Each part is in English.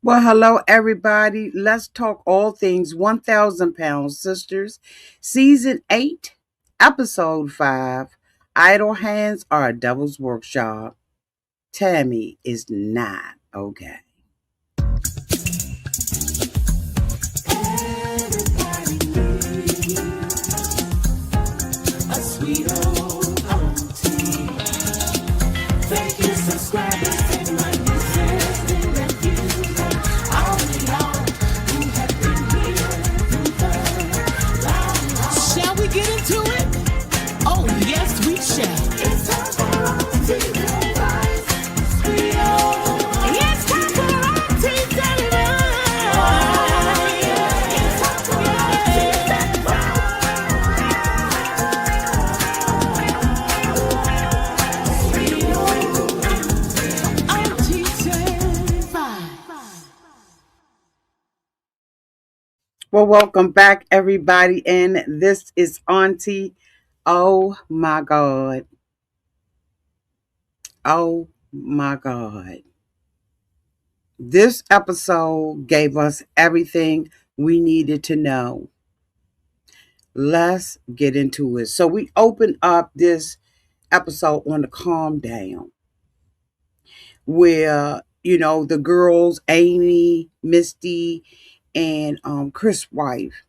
Well, hello, everybody. Let's talk all things 1,000 Pound Sisters, Season 8, Episode 5. Idle Hands Are a Devil's Workshop. Tammy is not okay. A sweet old auntie. Thank you, subscribers, and my nieces and nephews, and all of y'all who have been here through the long haul. Shall we get into it? Oh, yes, we shall. It's time for Auntie Advice. It's time for Auntie Advice. It's time for Auntie Advice. Well, welcome back, everybody. And this is Auntie. Oh, my God. Oh, my God. This episode gave us everything we needed to know. Let's get into it. So we open up this episode on the calm down, where the girls, Amy, Misty, and Chris' wife.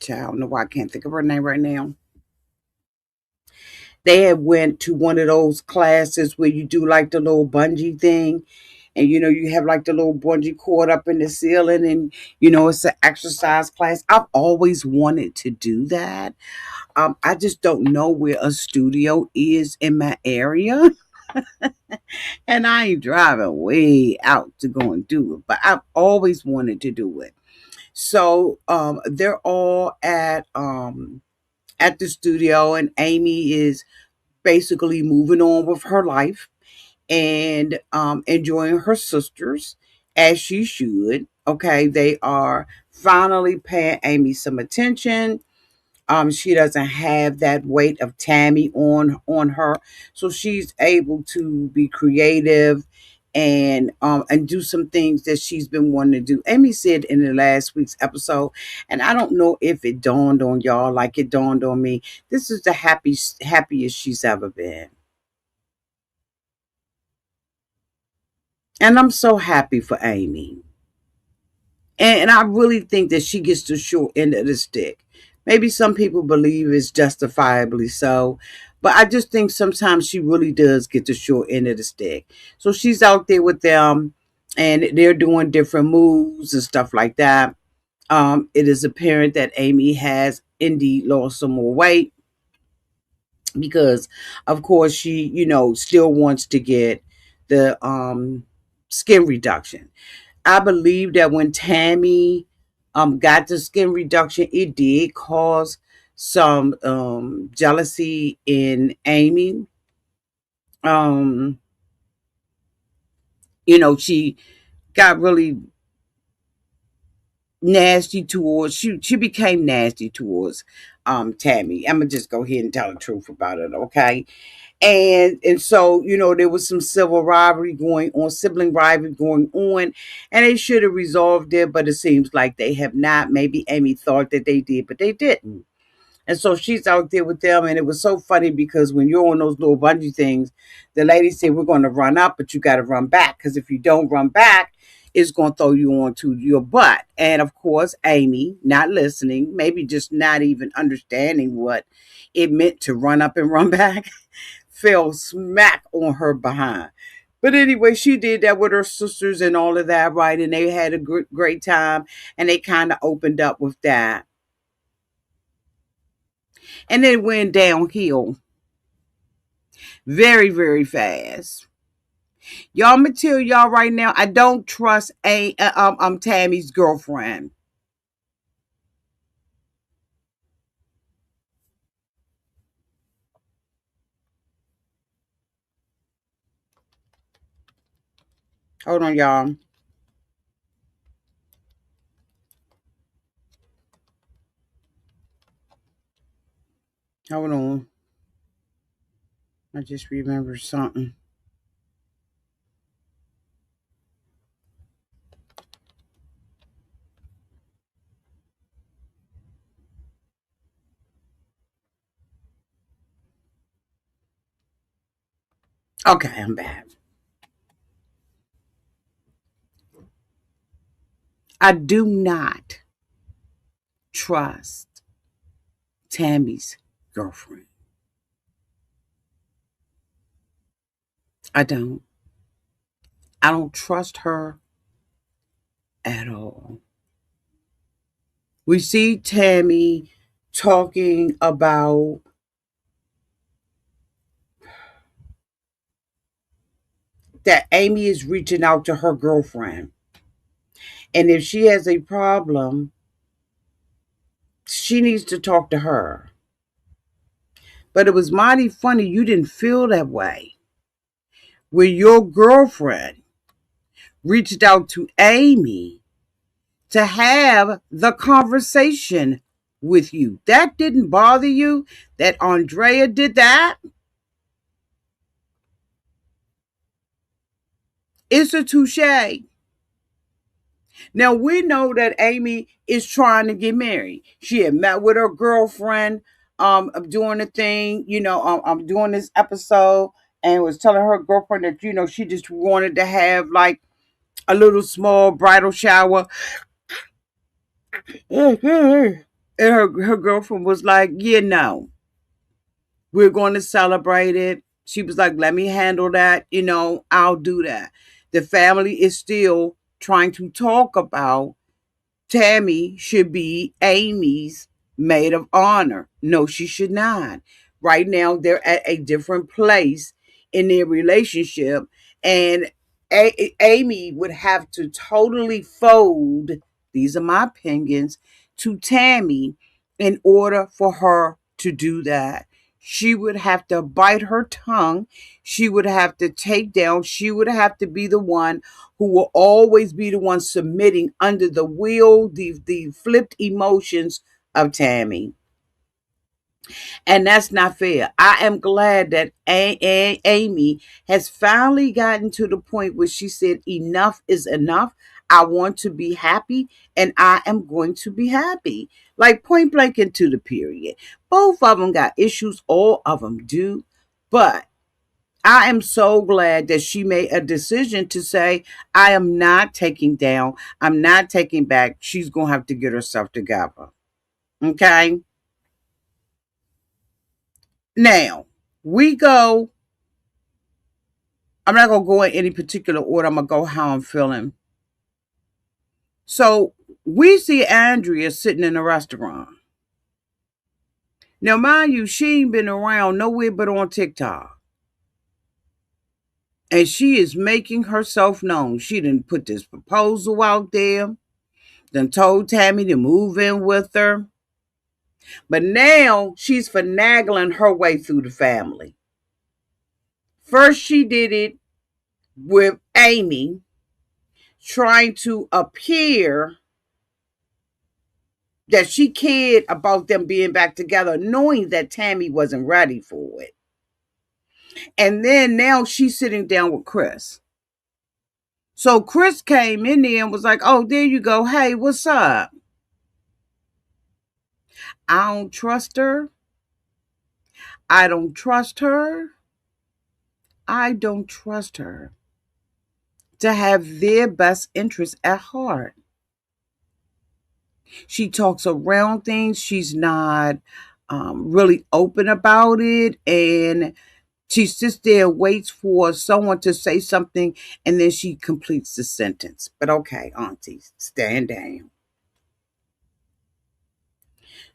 Child, I don't know why I can't think of her name right now. They had went to one of those classes where you do like the little bungee thing, and you have like the little bungee cord up in the ceiling, and it's an exercise class. I've always wanted to do that. I just don't know where a studio is in my area. And I ain't driving way out to go and do it, but I've always wanted to do it. So they're all at the studio, and Amy is basically moving on with her life and enjoying her sisters as she should. Okay, they are finally paying Amy some attention. She doesn't have that weight of Tammy on her, so she's able to be creative and do some things that she's been wanting to do. Amy said in the last week's episode, and I don't know if it dawned on y'all like it dawned on me. This is the happiest she's ever been, and I'm so happy for Amy. And I really think that she gets the short end of the stick. Maybe some people believe it's justifiably so, but I just think sometimes she really does get the short end of the stick. So she's out there with them, and they're doing different moves and stuff like that. It is apparent that Amy has indeed lost some more weight because, of course, she, still wants to get the skin reduction. I believe that when Tammy got the skin reduction, it did cause some jealousy in Amy. Um, she got really nasty towards she became nasty towards Tammy. I'm gonna just go ahead and tell the truth about it, okay? And so there was some sibling rivalry going on, and they should have resolved it, but it seems like they have not. Maybe Amy thought that they did, but they didn't. And so she's out there with them, and it was so funny because when you're on those little bungee things, the lady said, "We're going to run up, but you got to run back, because if you don't run back, it's going to throw you onto your butt." And of course, Amy, not listening, maybe just not even understanding what it meant to run up and run back, fell smack on her behind. But anyway, she did that with her sisters and all of that, right? And they had a great time, and they kind of opened up with that. And then it went downhill very, very fast. Y'all, I'm gonna tell y'all right now, I don't trust Tammy's girlfriend. Hold on, y'all. Hold on. I just remembered something. Okay, I'm back. I do not trust Tammy's girlfriend. I don't. I don't trust her at all. We see Tammy talking about that Amy is reaching out to her girlfriend. And if she has a problem, she needs to talk to her. But it was mighty funny you didn't feel that way when your girlfriend reached out to Amy to have the conversation with you. That didn't bother you that Andrea did that? It's a touche. Now we know that Amy is trying to get married. She had met with her girlfriend of doing the thing, I'm doing this episode and was telling her girlfriend that, she just wanted to have like a little small bridal shower. And her girlfriend was like, yeah, no, we're going to celebrate it. She was like, let me handle that. I'll do that. The family is still trying to talk about Tammy should be Amy's maid of honor. No, she should not. Right now, they're at a different place in their relationship, and Amy would have to totally fold, these are my opinions, to Tammy in order for her to do that. She would have to bite her tongue. She would have to take down. She would have to be the one who will always be the one submitting under the will, the flipped emotions of Tammy. And that's not fair. I am glad that Amy has finally gotten to the point where she said, enough is enough. I want to be happy and I am going to be happy. Like point blank into the period. Both of them got issues, all of them do. But I am so glad that she made a decision to say, I am not taking down, I'm not taking back. She's going to have to get herself together. Okay. Now, we go, I'm not going to go in any particular order. I'm going to go how I'm feeling. So we see Andrea sitting in a restaurant. Now, mind you, she ain't been around nowhere but on TikTok. And she is making herself known. She didn't put this proposal out there, then told Tammy to move in with her. But now she's finagling her way through the family. First, she did it with Amy, trying to appear that she cared about them being back together, knowing that Tammy wasn't ready for it. And then now she's sitting down with Chris. So Chris came in there and was like, oh, there you go. Hey, what's up? I don't trust her. I don't trust her. I don't trust her to have their best interests at heart. She talks around things. She's not really open about it. And she sits there and waits for someone to say something and then she completes the sentence. But okay, Auntie, stand down.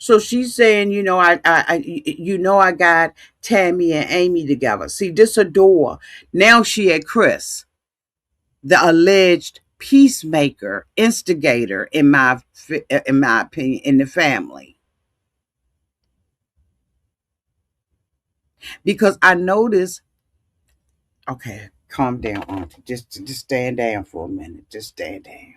So she's saying, I got Tammy and Amy together. See, this a door. Now she had Chris, the alleged peacemaker, instigator, in my opinion, in the family. Because I noticed, okay, calm down, Auntie. Just stand down for a minute. Just stand down.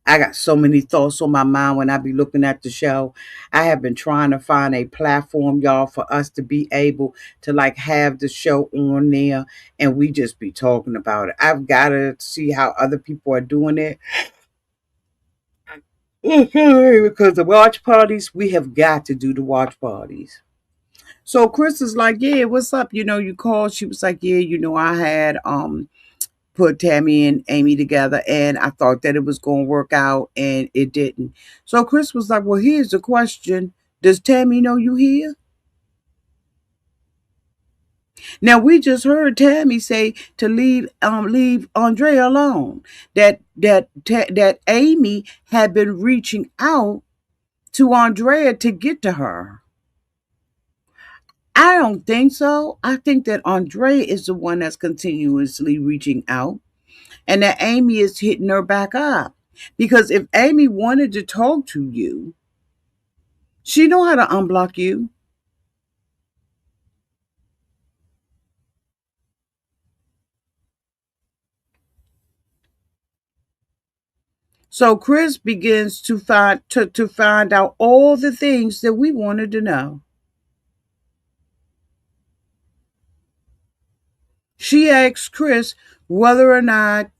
I got so many thoughts on my mind when I be looking at the show. I have been trying to find a platform, y'all, for us to be able to like have the show on there and we just be talking about it. I've got to see how other people are doing it. Because the watch parties, we have got to do the watch parties. So Chris is like, yeah, what's up? You called. She was like, yeah, I had put Tammy and Amy together, and I thought that it was going to work out, and it didn't. So Chris was like, well, here's the question: does Tammy know you here? Now we just heard Tammy say to leave Andrea alone. That Amy had been reaching out to Andrea to get to her. I don't think so. I think that Andrea is the one that's continuously reaching out, and that Amy is hitting her back up. Because if Amy wanted to talk to you, she know how to unblock you. So Chris begins to find out all the things that we wanted to know. She asks Chris whether or not,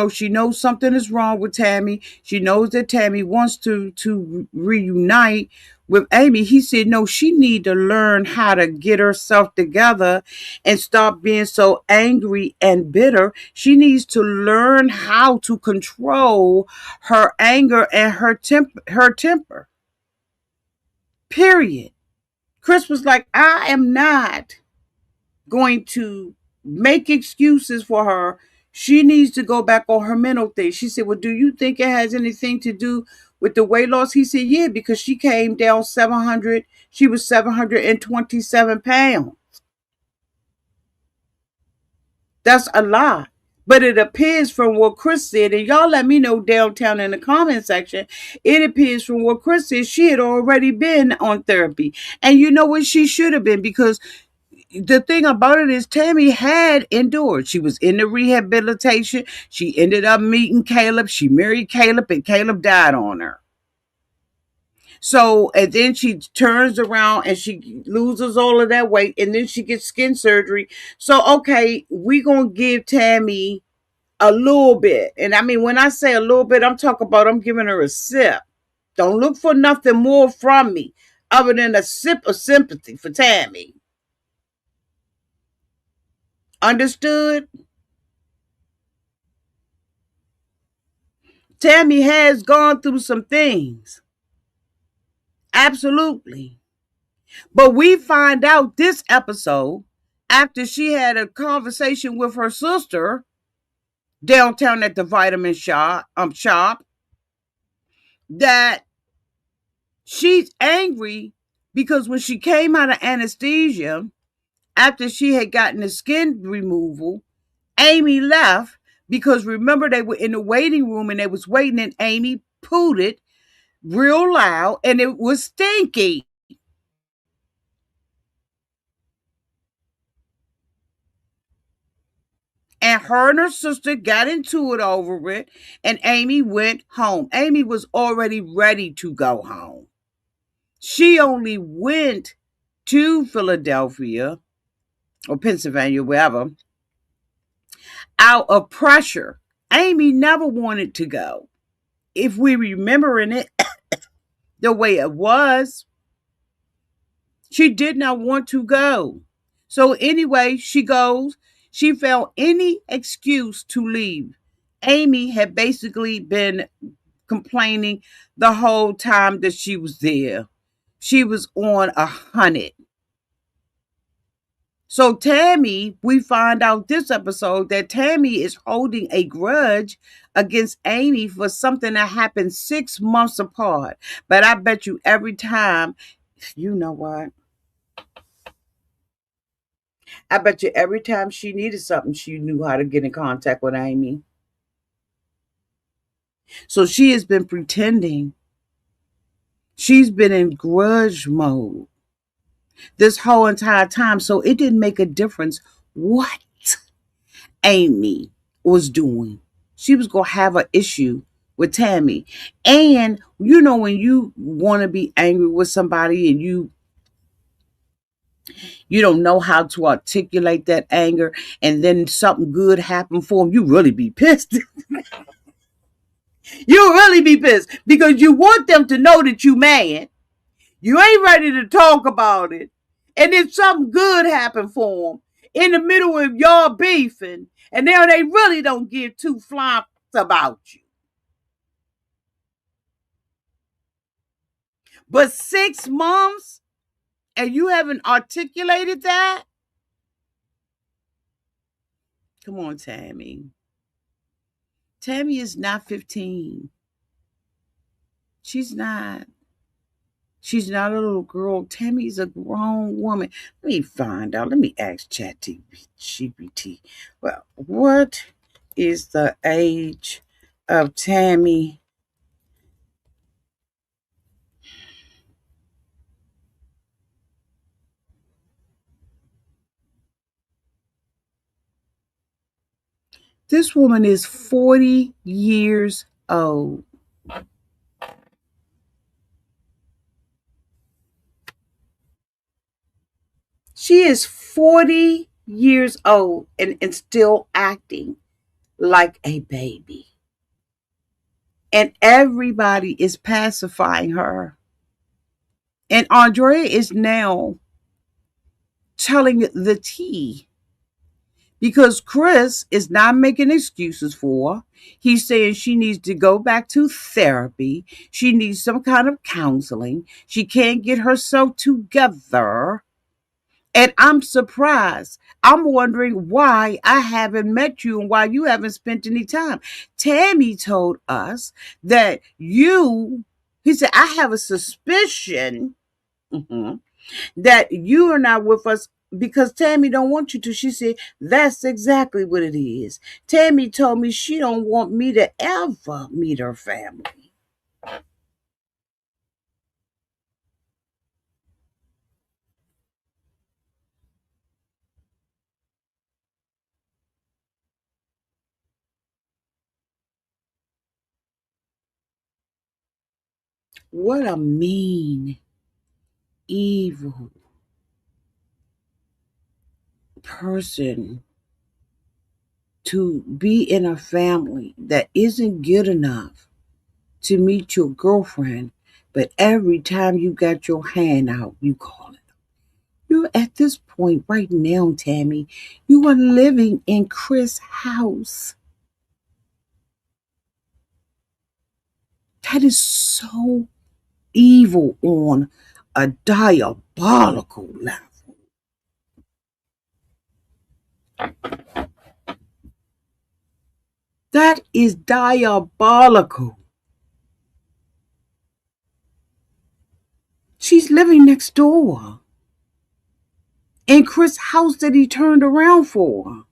she knows something is wrong with Tammy. She knows that Tammy wants to reunite with Amy. He said, no, she need to learn how to get herself together and stop being so angry and bitter. She needs to learn how to control her anger and her temper. Period. Chris was like, I am not going to make excuses for her. She needs to go back on her mental thing. She said, well, do you think it has anything to do with the weight loss? He said, yeah, because she came down 700. She was 727 pounds. That's a lot. But it appears from what Chris said, and y'all let me know downtown in the comment section, it appears from what Chris said, she had already been on therapy. And you know what? She should have been, because the thing about it is Tammy had endured. She was in the rehabilitation. She ended up meeting Caleb. She married Caleb, and Caleb died on her. So, and then she turns around and she loses all of that weight, and then she gets skin surgery. So, okay, we're going to give Tammy a little bit. And I mean, when I say a little bit, I'm talking about I'm giving her a sip. Don't look for nothing more from me other than a sip of sympathy for Tammy. Understood? Tammy has gone through some things. Absolutely. But we find out this episode after she had a conversation with her sister downtown at the vitamin shop that she's angry because when she came out of anesthesia after she had gotten the skin removal, Amy left because remember they were in the waiting room and they was waiting, and Amy pooted real loud and it was stinky. And her and her sister got into it over it, and Amy went home. Amy was already ready to go home. She only went to Philadelphia or Pennsylvania, wherever, out of pressure. Amy never wanted to go. If we remembering it the way it was, she did not want to go. So anyway, she goes. She found any excuse to leave. Amy had basically been complaining the whole time that she was there. She was on 100. So Tammy, we find out this episode that Tammy is holding a grudge against Amy for something that happened 6 months apart. But I bet you every time, you know what? I bet you every time she needed something, she knew how to get in contact with Amy. So she has been pretending. She's been in grudge mode this whole entire time. So it didn't make a difference what Amy was doing. She was going to have an issue with Tammy. And when you want to be angry with somebody and you don't know how to articulate that anger, and then something good happened for them, you really be pissed. You really be pissed because you want them to know that you mad. You ain't ready to talk about it. And then something good happened for them in the middle of y'all beefing, and now they really don't give two flies about you. But 6 months and you haven't articulated that? Come on, Tammy. Tammy is not 15. She's not. She's not a little girl. Tammy's a grown woman. Let me find out. Let me ask ChatGPT. Well, what is the age of Tammy? This woman is 40 years old. She is 40 years old and still acting like a baby. And everybody is pacifying her. And Andrea is now telling the tea because Chris is not making excuses for her. He's saying she needs to go back to therapy. She needs some kind of counseling. She can't get herself together. And I'm surprised. I'm wondering why I haven't met you and why you haven't spent any time. Tammy told us that he said, I have a suspicion that you are not with us because Tammy don't want you to. She said, that's exactly what it is. Tammy told me she don't want me to ever meet her family. What a mean, evil person to be in a family that isn't good enough to meet your girlfriend, but every time you got your hand out, you call it. You're at this point right now, Tammy. You are living in Chris' house. That is so evil on a diabolical level. That is diabolical. She's living next door in Chris' house that he turned around for.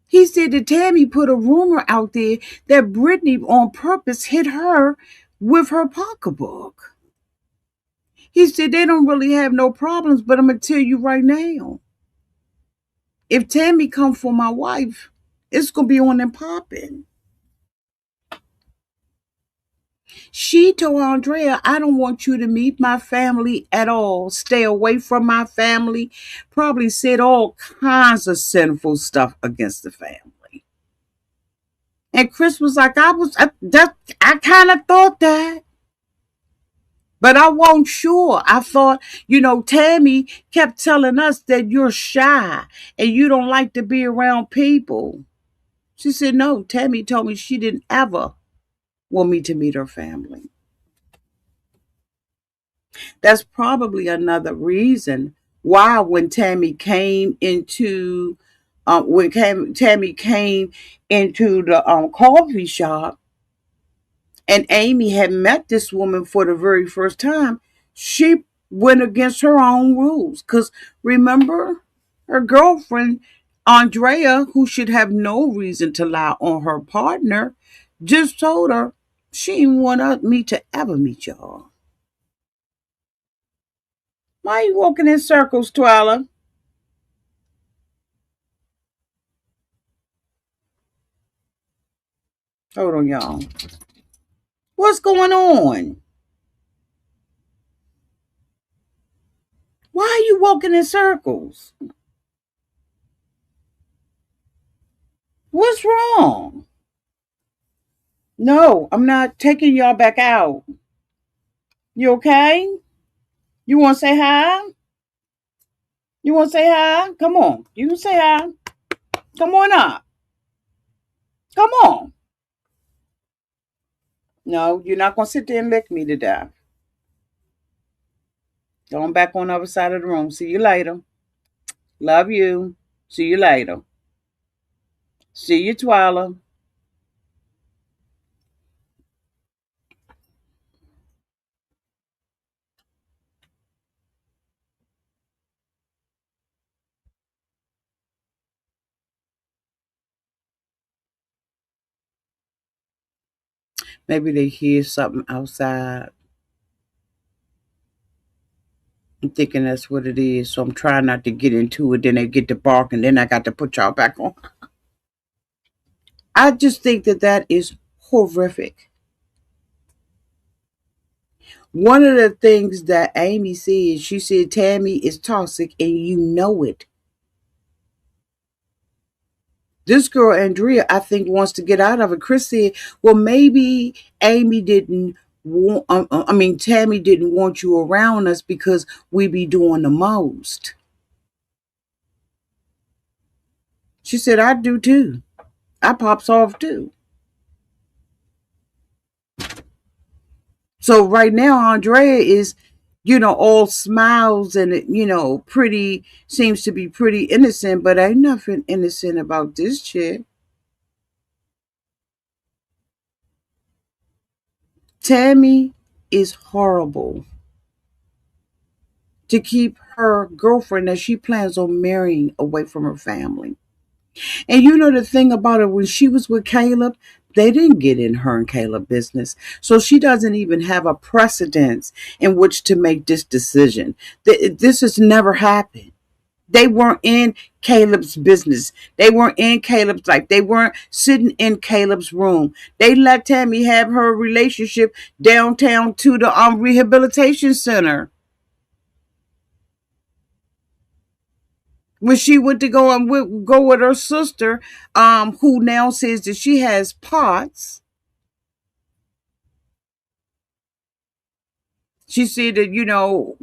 He said that Tammy put a rumor out there that Brittany on purpose hit her with her pocketbook. He said they don't really have no problems, but I'm gonna tell you right now, if Tammy come for my wife, it's gonna be on and popping. She told Andrea, I don't want you to meet my family at all. Stay away from my family. Probably said all kinds of sinful stuff against the family. And Chris was like, I kind of thought that. But I wasn't sure. I thought, Tammy kept telling us that you're shy and you don't like to be around people. She said, no, Tammy told me she didn't ever want me to meet her family. That's probably another reason why when Tammy came into Tammy came into the coffee shop and Amy had met this woman for the very first time, she went against her own rules. Because remember, her girlfriend, Andrea, who should have no reason to lie on her partner, just told her she didn't want me to ever meet y'all. Why are you walking in circles, Twyla? Hold on, y'all. What's going on? Why are you walking in circles? What's wrong? No, I'm not taking y'all back out. You okay? You want to say hi? You want to say hi? Come on. You can say hi. Come on up. Come on. No, you're not going to sit there and lick me to death. Going back on the other side of the room. See you later. Love you. See you later. See you, Twyla. Maybe they hear something outside. I'm thinking that's what it is. So I'm trying not to get into it. Then they get to bark, and then I got to put y'all back on. I just think that that is horrific. One of the things that Amy said, she said Tammy is toxic and you know it. This girl, Andrea, I think wants to get out of it. Chris said, well, maybe Amy didn't want, Tammy didn't want you around us because we be doing the most. She said, I do too. I pops off too. So right now, Andrea is, all smiles and, pretty, seems to be pretty innocent, but ain't nothing innocent about this chick. Tammy is horrible to keep her girlfriend that she plans on marrying away from her family. And the thing about it, when she was with Caleb, they didn't get in her and Caleb business. So she doesn't even have a precedence in which to make this decision. This has never happened. They weren't in Caleb's business. They weren't in Caleb's life. They weren't sitting in Caleb's room. They let Tammy have her relationship downtown to the rehabilitation center. When she went to go with her sister, who now says that she has POTS, she said that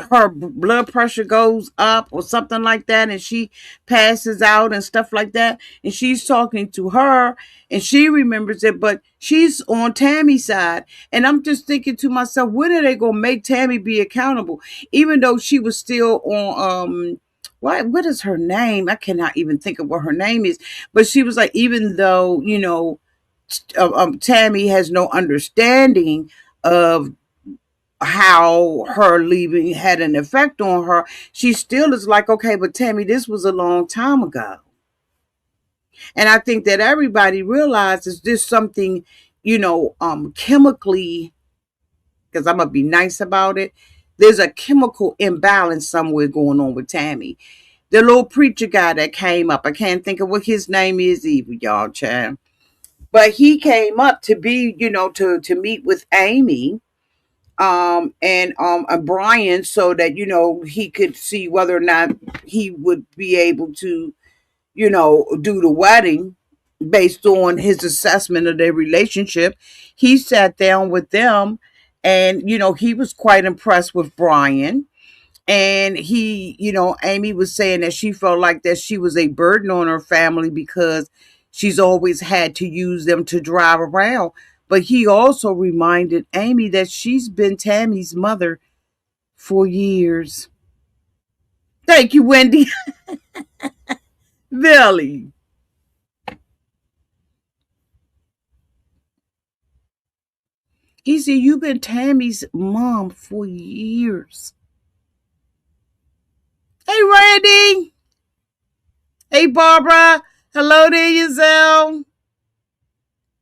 her blood pressure goes up or something like that, and she passes out and stuff like that, and she's talking to her and she remembers it, but she's on Tammy's side. And I'm just thinking to myself, when are they gonna make Tammy be accountable, even though she was still on what is her name? I cannot even think of what her name is, but she was like, even though Tammy has no understanding of how her leaving had an effect on her, she still is like, okay, but Tammy, this was a long time ago. And I think that everybody realizes there's something, chemically, because I'm gonna be nice about it. There's a chemical imbalance somewhere going on with Tammy. The little preacher guy that came up, I can't think of what his name is either, y'all, child. But he came up to be, to meet with Amy and Brian, so that he could see whether or not he would be able to do the wedding based on his assessment of their relationship. He sat down with them, and he was quite impressed with Brian. And Amy was saying that she felt like that she was a burden on her family because she's always had to use them to drive around. But he also reminded Amy that she's been Tammy's mother for years. Thank you, Wendy. Really. He said, you've been Tammy's mom for years. Hey, Randy. Hey, Barbara. Hello there, Giselle.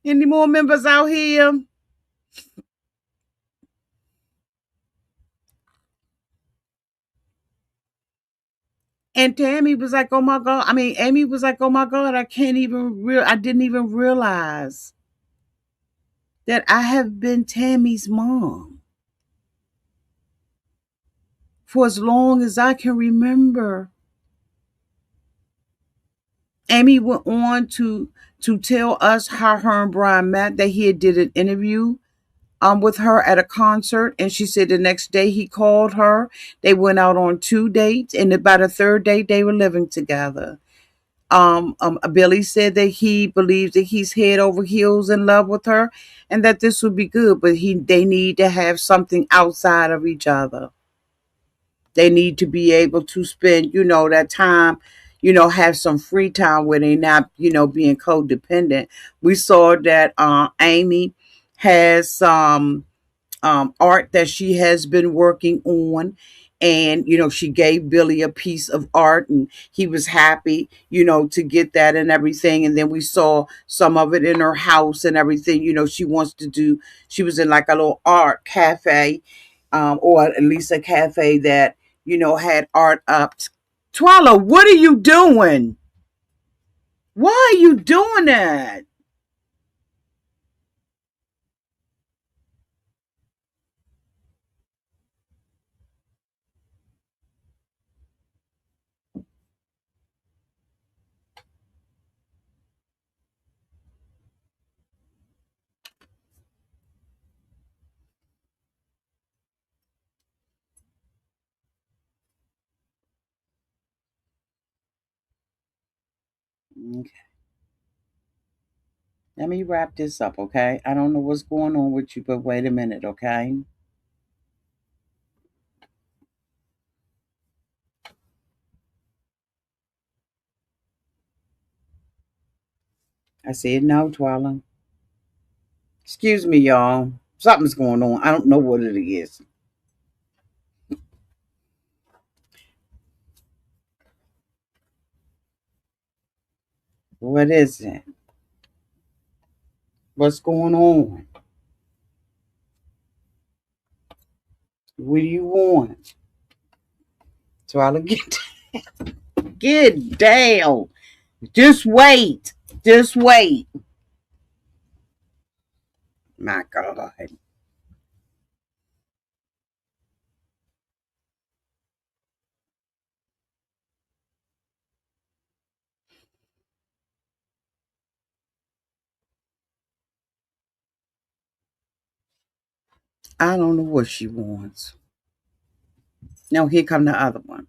Any more members out here? And Tammy was like, oh my God. I mean, Amy was like, oh my God, I didn't even realize that I have been Tammy's mom for as long as I can remember. Amy went on to tell us how her and Brian met, that he had did an interview with her at a concert, and she said the next day he called her. They went out on 2 dates, and about a third date they were living together. Billy said that he believes that he's head over heels in love with her, and that this would be good, but they need to have something outside of each other. They need to be able to spend, that time, have some free time where they not, being codependent. We saw that Amy has some art that she has been working on. And, she gave Billy a piece of art and he was happy, to get that and everything. And then we saw some of it in her house and everything. She wants to do, she was in like a little art cafe, or at least a cafe that, had art up. Twala, what are you doing? Why are you doing that? Okay. Let me wrap this up, okay? I don't know what's going on with you, but wait a minute, okay? I said no, Twala. Excuse me, y'all. Something's going on. I don't know what it is. What is it? What's going on? What do you want? Twala, get down. Just wait. Just wait. My God. I don't know what she wants. Now here come the other one.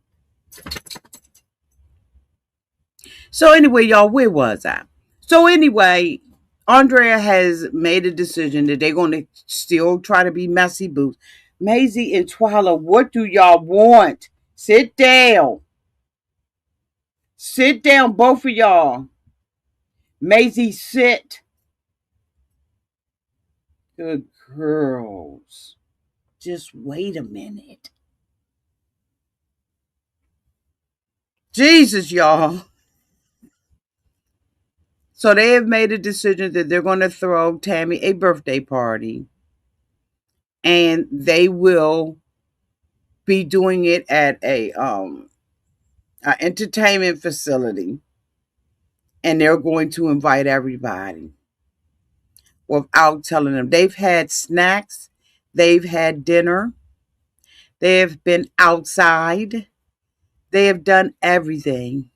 So anyway, y'all, where was I? So anyway, Andrea has made a decision that they're going to still try to be messy boots. Maisie and Twyla, what do y'all want? Sit down. Sit down, both of y'all. Maisie, sit. Good girls. Just wait a minute. Jesus, y'all. So they have made a decision that they're going to throw Tammy a birthday party, and they will be doing it at a entertainment facility, and they're going to invite everybody without telling them. They've had snacks, they've had dinner, they have been outside, they have done everything.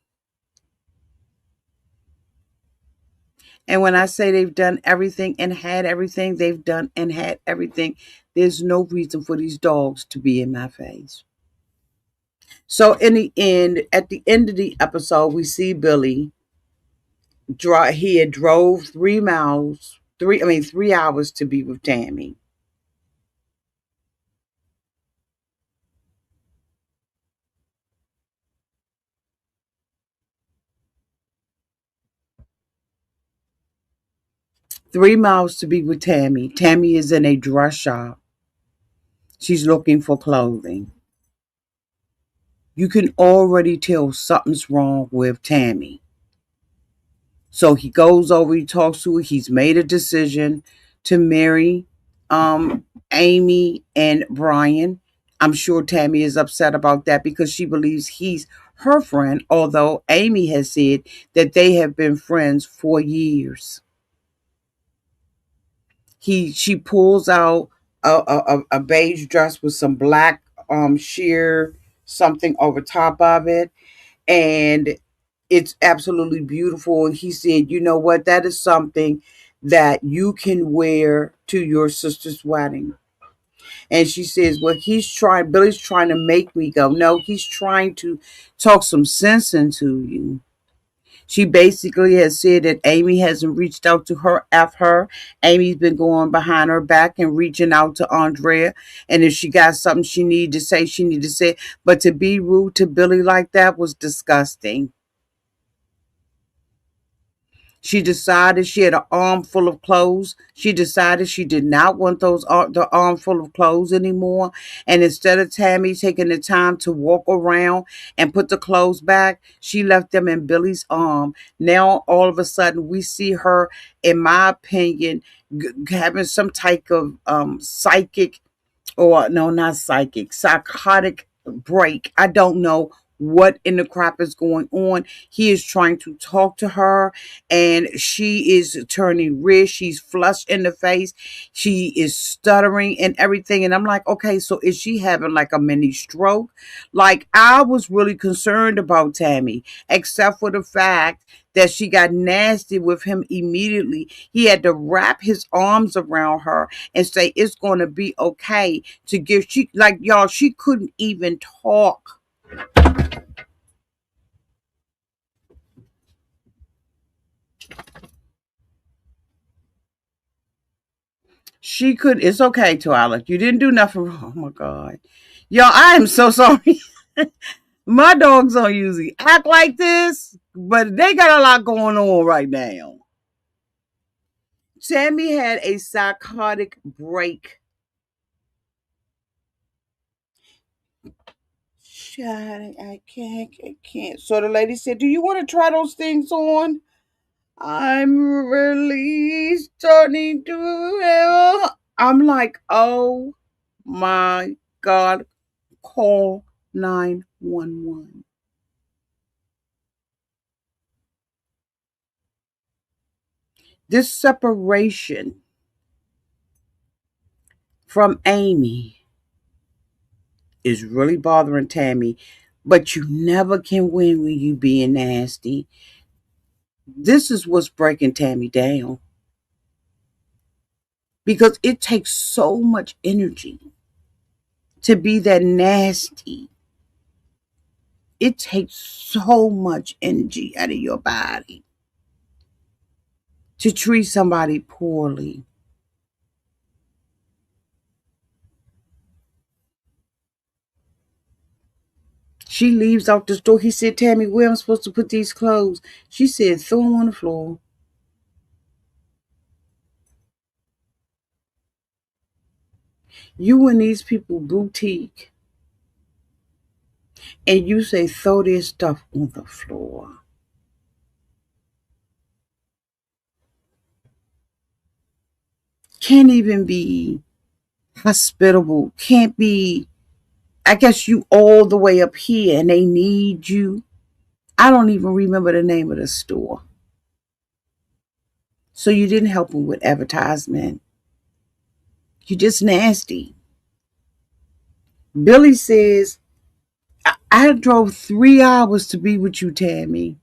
And when I say they've done everything and had everything, they've done and had everything. There's no reason for these dogs to be in my face. So in the end, at the end of the episode, we see Billy he had drove 3 miles, 3 hours to be with Tammy. 3 miles to be with Tammy. Tammy is in a dress shop. She's looking for clothing. You can already tell something's wrong with Tammy. So he goes over, he talks to her. He's made a decision to marry Amy and Brian. I'm sure Tammy is upset about that because she believes he's her friend, although Amy has said that they have been friends for years. She pulls out a beige dress with some black sheer something over top of it, and it's absolutely beautiful. And he said, you know what, that is something that you can wear to your sister's wedding. And she says, well, Billy's trying to make me go. No, he's trying to talk some sense into you. She basically has said that Amy hasn't reached out to her after her. Amy's been going behind her back and reaching out to Andrea. And if she got something she needed to say, she needed to say it. But to be rude to Billy like that was disgusting. She decided she had an armful of clothes. She decided she did not want the armful of clothes anymore. And instead of Tammy taking the time to walk around and put the clothes back, she left them in Billy's arm. Now all of a sudden we see her, in my opinion, having some type of psychic, or no, not psychic, psychotic break. I don't know what in the crap is going on. He is trying to talk to her and she is turning red. She's flushed in the face. She is stuttering and everything. And I'm like, okay, so is she having like a mini stroke? Like, I was really concerned about Tammy, except for the fact that she got nasty with him immediately. He had to wrap his arms around her and say, it's going to be okay to give. She, like, y'all, she couldn't even talk. She could. It's okay, Twilight. You didn't do nothing wrong. Oh my God, y'all, I am so sorry. My dogs don't usually act like this, but they got a lot going on right now. Tammy had a psychotic break. Shut, I can't, I can't. So the lady said, do you want to try those things on? I'm really starting to. I'm like, oh my God, call 911. This separation from Amy is really bothering Tammy, but you never can win when you being nasty. This is what's breaking Tammy down because it takes so much energy to be that nasty. It takes so much energy out of your body to treat somebody poorly. She leaves out the store. He said, Tammy, where am I supposed to put these clothes? She said, throw them on the floor. You and these people boutique, and you say, throw their stuff on the floor. Can't even be hospitable. Can't be, I guess you all the way up here and they need you. I don't even remember the name of the store. So you didn't help them with advertisement. You just nasty. Billy says, I drove 3 hours to be with you, Tammy.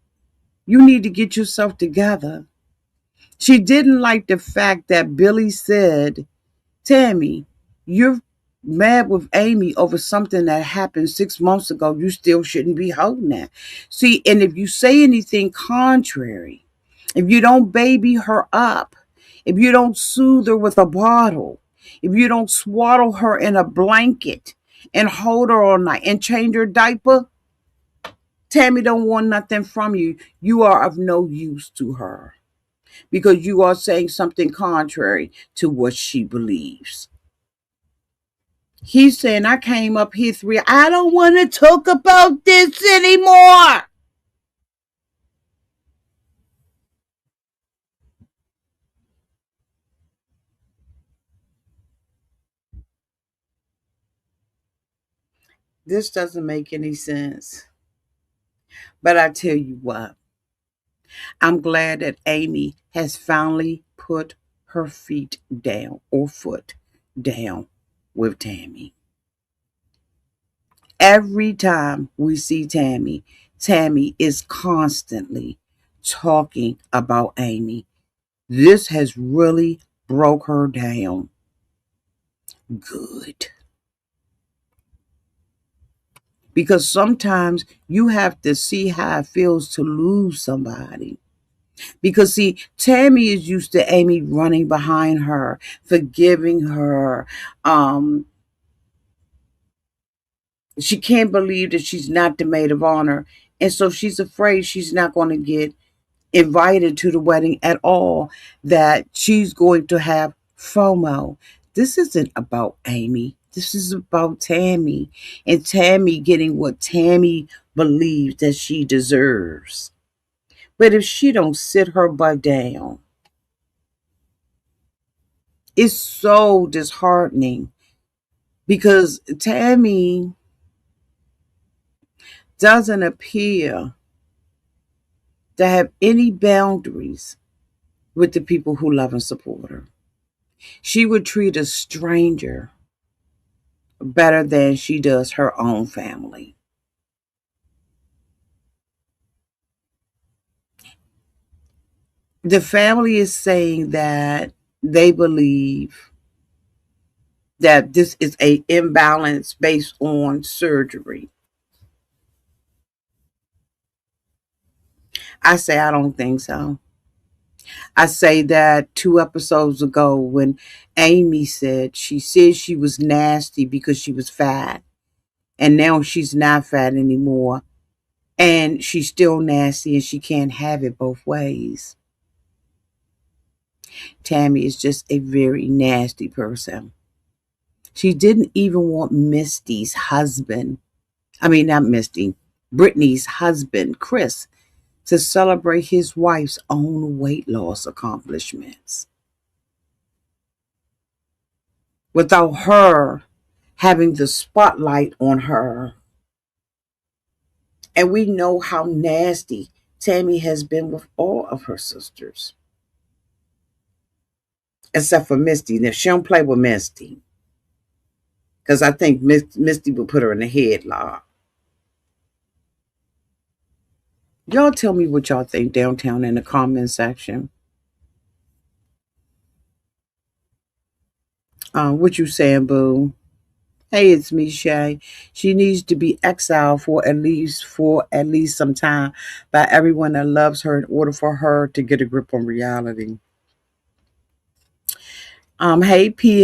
You need to get yourself together. She didn't like the fact that Billy said, Tammy, you're mad with Amy over something that happened 6 months ago. You still shouldn't be holding that. See, and if you say anything contrary, if you don't baby her up, if you don't soothe her with a bottle, if you don't swaddle her in a blanket and hold her all night and change her diaper, Tammy don't want nothing from you. You are of no use to her because you are saying something contrary to what she believes. He's saying, I came up here I don't want to talk about this anymore. This doesn't make any sense. But I tell you what, I'm glad that Amy has finally put her feet down or foot down with Tammy. Every time we see Tammy is constantly talking about Amy. This has really broke her down. Good. Because sometimes you have to see how it feels to lose somebody. Because see, Tammy is used to Amy running behind her, forgiving her. Um, she can't believe that she's not the maid of honor. And so she's afraid she's not going to get invited to the wedding at all, that she's going to have FOMO. This isn't about Amy. This is about Tammy, and Tammy getting what Tammy believes that she deserves. But if she don't sit her butt down, it's so disheartening because Tammy doesn't appear to have any boundaries with the people who love and support her. She would treat a stranger better than she does her own family. The family is saying that they believe that this is a imbalance based on surgery. I say I don't think so. I say that 2 episodes ago when Amy said she was nasty because she was fat, and now she's not fat anymore, and she's still nasty and she can't have it both ways. Tammy is just a very nasty person. She didn't even want Misty's husband, I mean, not Misty, Brittany's husband, Chris, to celebrate his wife's own weight loss accomplishments without her having the spotlight on her. And we know how nasty Tammy has been with all of her sisters, except for Misty. Now, she don't play with Misty because I think Misty would put her in a headlock. Y'all tell me what y'all think downtown in the comment section. What you saying, boo? Hey, it's me, Shay. She needs to be exiled for at least some time by everyone that loves her in order for her to get a grip on reality. Hey, P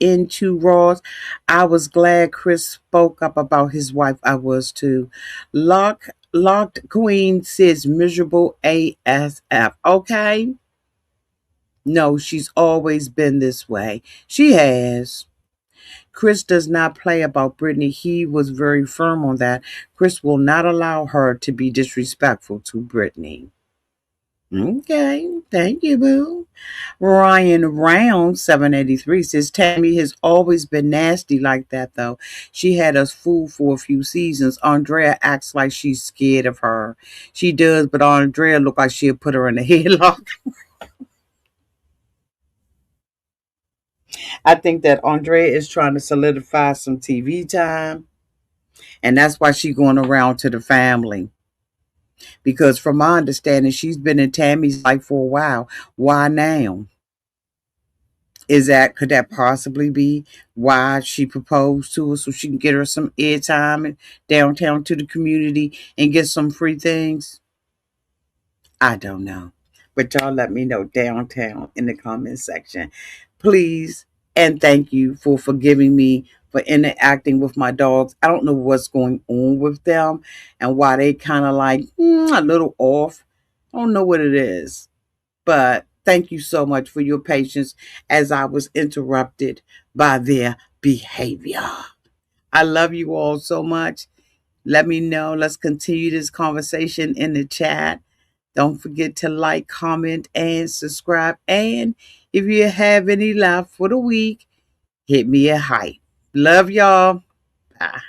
into Ross. I was glad Chris spoke up about his wife. I was too. Locked Queen says miserable ASF. Okay. No, she's always been this way. She has. Chris does not play about Brittany. He was very firm on that. Chris will not allow her to be disrespectful to Brittany. Okay, thank you, boo. Ryan Round 783 says Tammy has always been nasty like that though. She had us fooled for a few seasons. Andrea acts like she's scared of her. She does, but Andrea look like she'll put her in a headlock. I think that Andrea is trying to solidify some TV time, and that's why she's going around to the family. Because from my understanding, she's been in Tammy's life for a while. Why now? Could that possibly be why she proposed to her so she can get her some airtime downtown to the community and get some free things? I don't know. But y'all let me know downtown in the comment section. Please and thank you for forgiving me for interacting with my dogs. I don't know what's going on with them and why they kind of like a little off. I don't know what it is. But thank you so much for your patience as I was interrupted by their behavior. I love you all so much. Let me know. Let's continue this conversation in the chat. Don't forget to like, comment, and subscribe. And if you have any left for the week, hit me a hype. Love y'all. Bye.